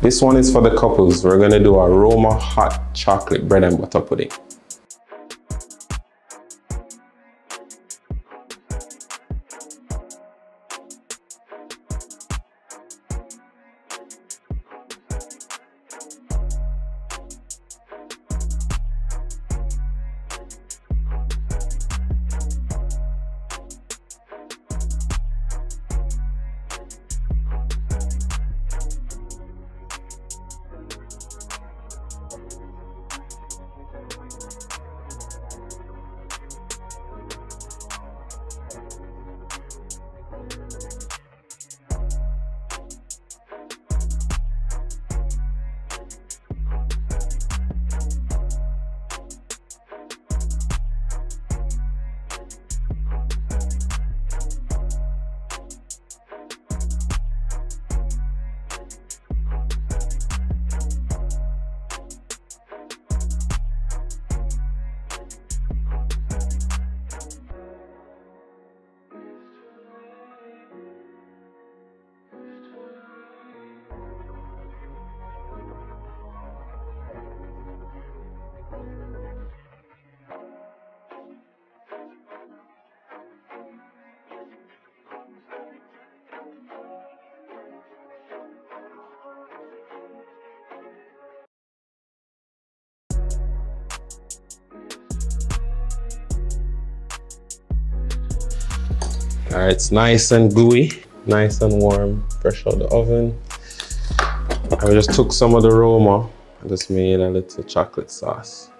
This one is for the couples. We're gonna do a Roma hot chocolate bread and butter pudding. All right, it's nice and gooey, nice and warm, fresh out the oven. I just took some of the Roma and just made a little chocolate sauce.